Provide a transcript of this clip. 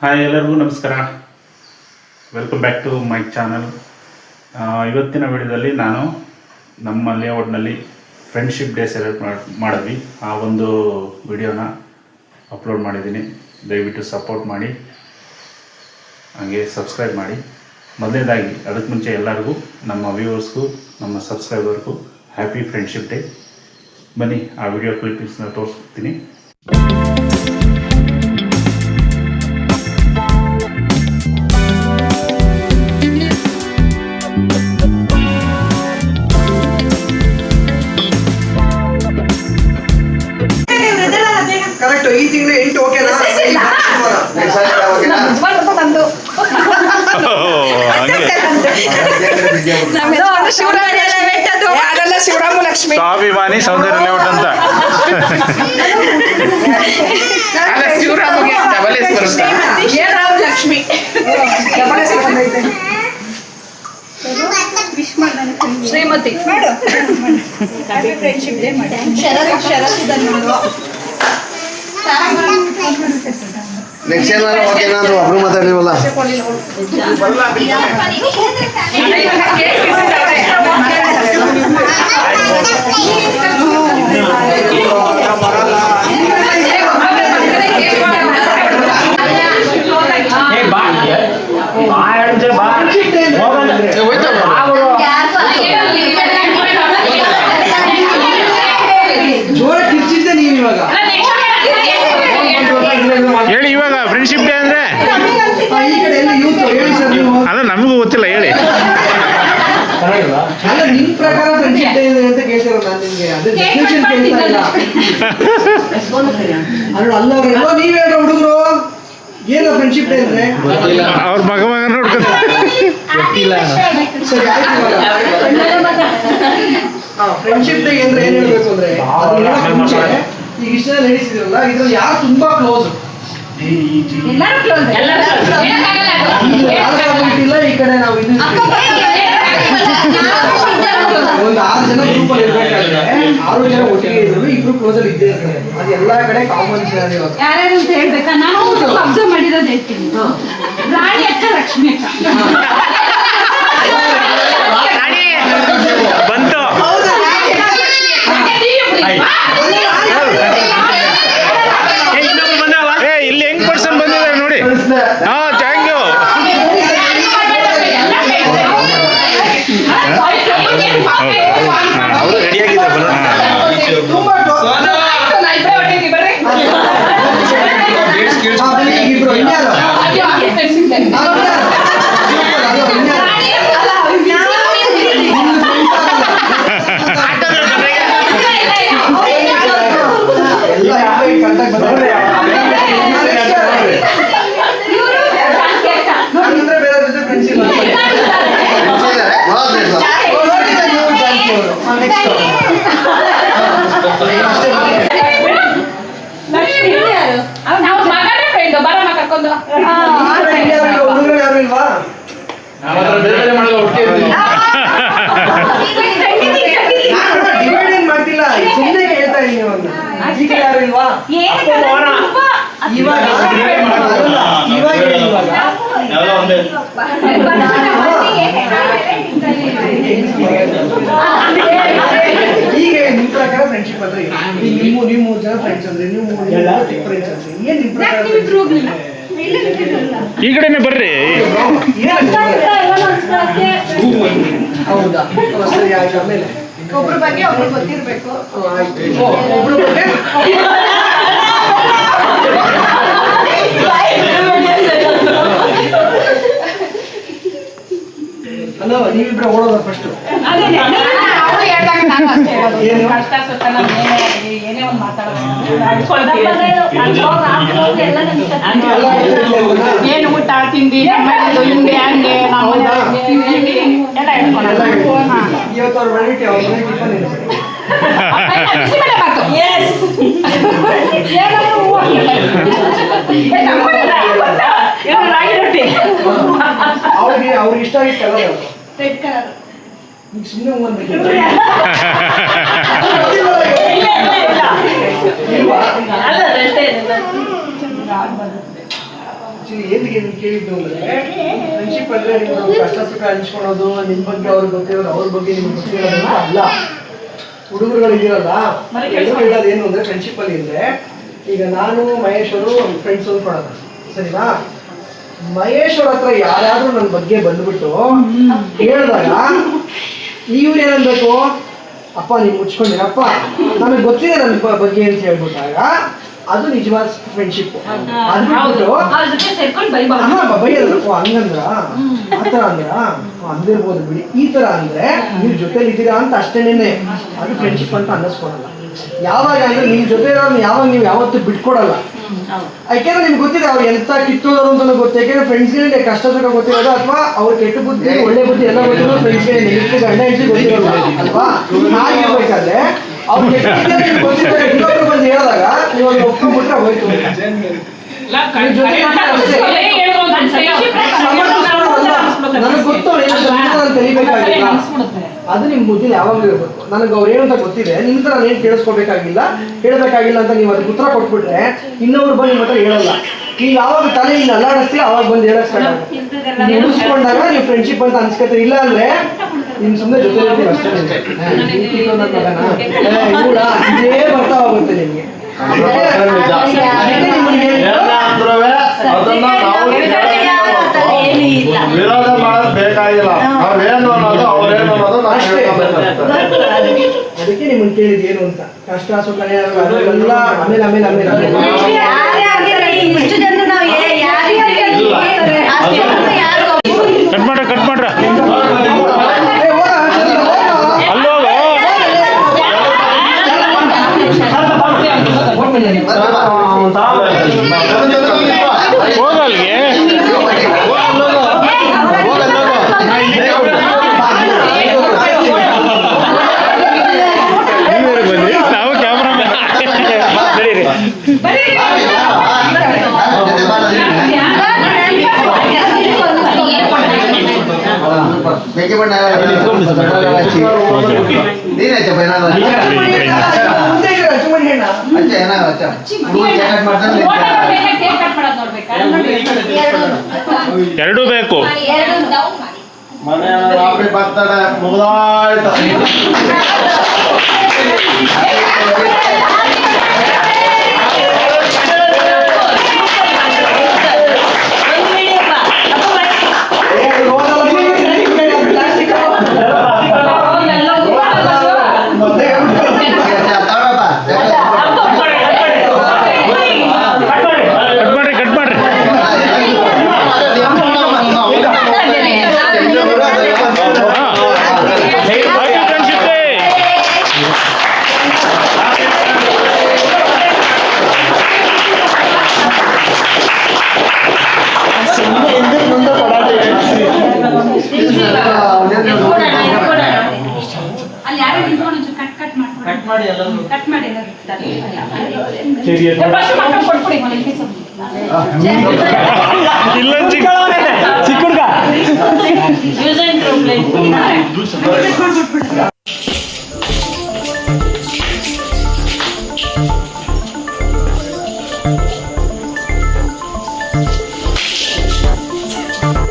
Hi, ಎಲ್ಲರಿಗೂ ನಮಸ್ಕಾರ. Welcome back to my channel. ಇವತ್ತಿನ ವಿಡಿಯೋದಲ್ಲಿ ನಾನು ನಮ್ಮ ಲೇಔಟ್ನಲ್ಲಿ ಫ್ರೆಂಡ್ಶಿಪ್ ಡೇ ಸೆಲೆಬ್ರೇಟ್ ಮಾಡಿದ್ವಿ. ಆ ಒಂದು ವಿಡಿಯೋನ ಅಪ್ಲೋಡ್ ಮಾಡಿದ್ದೀನಿ. ದಯವಿಟ್ಟು ಸಪೋರ್ಟ್ ಮಾಡಿ, ಹಾಗೆ ಸಬ್ಸ್ಕ್ರೈಬ್ ಮಾಡಿ. ಮೊದಲನೇದಾಗಿ ಅದಕ್ಕೆ ಮುಂಚೆ ಎಲ್ಲರಿಗೂ, ನಮ್ಮ ವ್ಯೂವರ್ಸ್ಗೂ ನಮ್ಮ ಸಬ್ಸ್ಕ್ರೈಬರ್ಗೂ ಹ್ಯಾಪಿ ಫ್ರೆಂಡ್ಶಿಪ್ ಡೇ. ಬನ್ನಿ ಆ ವಿಡಿಯೋ ಕ್ಲಿಪ್ಪಿಂಗ್ಸ್ನ ತೋರಿಸ್ತೀನಿ. ಈ ತಿಂಗಳು 8 ಓಕೆನಾ? ಶಿವರಾಮ ಲಕ್ಷ್ಮಿ ಸ್ವಾಭಿಮಾನಿ ಸೌಂದರ್ಯ ಲೇಔಟ್ ಅಂತ ಶಿವರಾಮಗೆ ಲಕ್ಷ್ಮಿ ಶ್ರೀಮತಿ ನೆಕ್ಸ್ಟ್ ಏನಾದ್ರು ಓಕೆನಾ ಅಂತ ಒಬ್ರು ಮಾತಾಡಿವಲ್ಲ. ಹೇಳಿ, ಇವಾಗ ಫ್ರೆಂಡ್ಶಿಪ್ ಡೇ ಅಂದ್ರೆ ಅಲ್ಲ, ನಮಗೂ ಗೊತ್ತಿಲ್ಲ. ಹೇಳಿ, ಅಲ್ಲ ನಿಮ್ ಪ್ರಕಾರ ಫ್ರೆಂಡ್ಶಿಪ್ ಡೇ ಅಂತ ಕೇಳ್ತಿರೋ ನಾನು ನಿಮ್ಗೆ ಅದು ಡೆಫಿನಿಷನ್ ಕೇಳ್ತಾ ಇಲ್ಲ. ಅಲ್ಲ ನೀವ್ ಹೇಳ್ರ ಹುಡುಗರು ಏನು ಫ್ರೆಂಡ್ಶಿಪ್ ಡೇ ಅಂದ್ರೆ ಅವ್ರ ಮಗ ನೋಡ್ಕೊಂಡು ಸರಿ ಆಯ್ತು. ಫ್ರೆಂಡ್ಶಿಪ್ ಡೇ ಅಂದ್ರೆ ಏನ್ ಹೇಳ್ಬೇಕು ಅಂದ್ರೆ ಈಗ ಇಷ್ಟ ನಡೆಸಿದ್ರಲ್ಲ, ಇದ್ರಲ್ಲಿ ಯಾರು ತುಂಬಾ ಕ್ಲೋಸ್ ಇಲ್ಲ. ಈ ಕಡೆ ನಾವು ಒಂದು 6 ಜನ ಗ್ರೂಪ್ ಅಲ್ಲಿ ಇರ್ಬೇಕಾದ್ರೆ 6 ಜನ ಒಟ್ಟಿಗೆ ಇದ್ರು, ಇಬ್ರು ಕ್ಲೋಸ್ ಅಲ್ಲಿ ಇದ್ದೇ ಇರ್ತಾರೆ. ಅದು ಎಲ್ಲಾ ಕಡೆ ಕಾಮನ್ ಯಾರ್ಯಾರು ಅಂತ ಹೇಳ್ಬೇಕಾ? ನಾನು ಅಬ್ಸರ್ವ್ ಮಾಡಿರೋದು ಹೇಳ್ತೀನಿ. ರಾಣಿ ಅಕ್ಕ, ಲಕ್ಷ್ಮಿ ಅಕ್ಕ ಬಂತು. ಇಲ್ಲಿ ಹೆಂಗ್ ಪರ್ಸನ್ ಬಂದಿದ್ದಾರೆ ನೋಡಿ. ಹಾ, ಥ್ಯಾಂಕ್ ಯು. ಅವರು ರೆಡಿಯಾಗಿದ್ದಾರೆ. ಮಾಡ್ತಿಲ್ಲ, ಸುಮ್ಮನೆ ಹೇಳ್ತಾ ಇದೀನಿ. ಯಾರು ಇಲ್ವಾ? ಈಗ ನಿಮ್ ಪ್ರಕಾರ ಫ್ರೆಂಡ್ಶಿಪ್ ಅಂದ್ರೆ ನೀವು 3 ಜನ ಫ್ರೆಂಡ್ಸ್ ಅಂದ್ರೆ ನೀವು 3 ಫ್ರೆಂಡ್ಸ್ ಅಂದ್ರೆ ಏನ್ ನಿಮ್ ಪ್ರಕಾರ? ಈ ಕಡೆನೆ ಬರ್ರಿ. ಹೌದಾ? ಸರಿ ಆಯ್ತು. ಆಮೇಲೆ ಒಬ್ರ ಬಗ್ಗೆ ಒಬ್ರು ಗೊತ್ತಿರ್ಬೇಕು. ಒಬ್ರು ಬಗ್ಗೆ ಅಲ್ಲ, ನೀವಿಬ್ರ ಓಡೋದ ಫಸ್ಟ್ ಕಷ್ಟ ಸುತ್ತ ಏನೇ ಒಂದು ಮಾತಾಡೋದು, ಏನು ಊಟ ತಿಂಡಿ ಹಿಂಗೆ ಹಂಗೆ ಎಲ್ಲ ಹೇಳ್ಕೊಳಲ್ಲ. ಇವತ್ತು ಅವ್ರ ವೆರೈಟಿ ಅವ್ರ ಟಿಫನ್ ಇರುತ್ತೆ. ಅವ್ರಿಗೆ ಇಷ್ಟ ಆಗಿತ್ತು ಕಲರ್ ರೆಡ್ ಕಲರ್. ಸುಮ್ಮನೆ ಹೋಗ್ಬೇಕು. ಆಕ್ಚುಲಿ ಏನಿಗೆ ನೀವು ಕೇಳಿದ್ದು ಅಂದ್ರೆ ಫ್ರೆಂಡ್ಶಿಪ್ ಅಂದ್ರೆ ನೀವು ಕಷ್ಟ ಸುಖ ಹಂಚ್ಕೊಳೋದು, ನಿಮ್ಮ ಬಗ್ಗೆ ಅವ್ರಿಗೆ ಗೊತ್ತಿರೋದು, ಅವ್ರ ಬಗ್ಗೆ ನಿಮ್ಗೆ ಗೊತ್ತಿರೋದು ಅಲ್ಲ. ಹುಡುಗರುಗಳು ಇದೀರಲ್ಲ, ಎಲ್ಲರೂ ಹೇಳೋದು ಏನು ಅಂದ್ರೆ ಫ್ರೆಂಡ್ಶಿಪ್ ಅಲ್ಲಿ ಇದ್ರೆ, ಈಗ ನಾನು ಮಹೇಶ್ ಅವರು ಫ್ರೆಂಡ್ಸ್ ಅಂದ್ಕೊಳ್ಳೋಣ, ಸರಿನಾ? ಮಹೇಶ್ ಅವ್ರ ಹತ್ರ ಯಾರಾದ್ರೂ ನನ್ನ ಬಗ್ಗೆ ಬಂದ್ಬಿಟ್ಟು ಹೇಳಿದಾಗ ಇವ್ರು ಏನನ್ಬೇಕು, ಅಪ್ಪ ನೀವು ಮುಚ್ಕೊಂಡಿರಪ್ಪ ನನಗೆ ಗೊತ್ತಿದೆ ನನ್ನ ಬಗ್ಗೆ ಅಂತ ಹೇಳ್ಬಿಟ್ಟಾಗ ಅದು ನಿಜವಾದ ಫ್ರೆಂಡ್ಶಿಪ್. ಅದು ಅವ್ರ ಜೊತೆ ಸೇರ್ಕೊಂಡು ಬೈಬಾರ್ದು. ಬೈಯಲ್ಲಪ್ಪ ಹಂಗಂದ್ರ ಆತರ ಅಂದ್ರ ಅಂದಿರ್ಬೋದು ಬಿಡಿ. ಈ ತರ ಅಂದ್ರೆ ನೀವು ಜೊತೆಲಿ ಇದ್ದೀರಾ ಅಂತ ಅಷ್ಟೇನೆ, ಅದು ಫ್ರೆಂಡ್ಶಿಪ್ ಅಂತ ಅನ್ನಿಸ್ಕೊಡಲ್ಲ. ಯಾವಾಗ ಅಂದ್ರೆ ನಿಮ್ ಜೊತೆ ಇರೋದು ಯಾವಾಗ ನೀವು ಯಾವತ್ತೂ ಬಿಟ್ಕೊಡಲ್ಲ. ಯಾಕೆಂದ್ರೆ ನಿಮ್ಗೆ ಗೊತ್ತಿದೆ ಅವ್ರು ಎಂತ ಕಿತ್ತೋದ್ರು ಅಂತ ಗೊತ್ತು. ಯಾಕೆಂದ್ರೆ ಫ್ರೆಂಡ್ಸ್ಗೆ ಕಷ್ಟ ಸುಖ ಗೊತ್ತಿರೋದು, ಅಥವಾ ಅವ್ರ ಕೆಟ್ಟ ಬುದ್ಧಿ ಒಳ್ಳೆ ಬುದ್ಧಿ ಎಲ್ಲ ಗೊತ್ತಿರೋದು ಫ್ರೆಂಡ್ಸ್ಗೆ, ಗಂಡ ಹೆಂಡತಿ ಗೊತ್ತಿರೋದು ಅಲ್ವಾ? ಹಾಗಿರ್ಬೇಕಾದ್ರೆ ಅವ್ರು ಗೊತ್ತಿದ್ರೆ ಇನ್ನೊಬ್ರು ಬಂದು ಹೇಳಿದಾಗ ನೀವು ಅದನ್ನ ಒಪ್ಕೊಂಡ್ಬಿಟ್ರೆ ಹೋಯ್ತು. ನನಗೆ ಗೊತ್ತು ನಾನು ಕಲಿಬೇಕಾಗಿಲ್ಲ, ಅದು ನಿಮ್ ಬುದ್ಧಿಲಿ ಯಾವಾಗಲೂ ಇರಬೇಕು. ನನಗೆ ಅವ್ರು ಏನಂತ ಗೊತ್ತಿದೆ, ನಿಮ್ ತರ ನಾನು ಏನು ಕೇಳಿಸ್ಕೋಬೇಕಾಗಿಲ್ಲ, ಹೇಳಬೇಕಾಗಿಲ್ಲ ಅಂತ ನೀವು ಅದಕ್ಕೆ ಉತ್ತರ ಕೊಟ್ಬಿಟ್ರೆ ಇನ್ನೊಬ್ರು ಬಂದು ನಿಮ್ಮ ಹತ್ರ ಹೇಳಲ್ಲ. ನೀವು ಯಾವಾಗ ತಲೆ ಇಲ್ಲಿ ಅಲ್ಲಾಡಿಸ್ತೀವಿ ಅವಾಗ ಬಂದು ಹೇಳಕ್ ಸ್ಟಾರ್ಟ್ ಆಗುತ್ತೆ. ಮುಗಿಸ್ಕೊಂಡಾಗ ನೀವು ಫ್ರೆಂಡ್ಶಿಪ್ ಅಂತ ಅನ್ಸ್ಕೊತೀರಿ. ಇಲ್ಲ ಅಂದ್ರೆ ನಿಮ್ ಸುಮ್ಮನೆ ಜೊತೆ ಇರ್ತೀವಿ ಅಷ್ಟೇ. ಇದೇ ಬರ್ತಾ ಹೋಗುತ್ತೆ ನಿಮ್ಗೆ. ವಿರೋಧ ಮಾಡೋದು ಬೇಕಾಗಿಲ್ಲ, ನಾವೇನು ಅನ್ನೋದು ಅವ್ರೇನು ಅನ್ನೋದು ಅದಕ್ಕೆ ನಿಮ್ಮನ್ನು ಕೇಳಿದ್ ಏನು ಅಂತ. ಕಷ್ಟ ಸುಖ ಎಲ್ಲ ಆಮೇಲೆ ಆಮೇಲೆ ಆಮೇಲೆ ಕಟ್ ಮಾಡ್ರ ಕಟ್ ಮಾಡ್ರ ಹೋಗಲ್ಗೆ ಬಂದ್ರಿ ನಾವು ಕ್ಯಾಮ್ರಾಮನ್ ನಡೀರಿ. ಬೇಕೆ ಬಣ್ಣ ನೀನಾಯ್ತಪ್ಪ ಏನಾದ್ರು ಅಚ್ಚ ಏನಾದ್ರು ಅಚ್ಚ ಎರಡೂ ಬೇಕು. ಮನೆ ರಾತ್ರಿ ಬರ್ತಡೆ ಮುಗಿದಾಯ್ತು. ಇಲ್ಲ ಚಿಕ್ಕ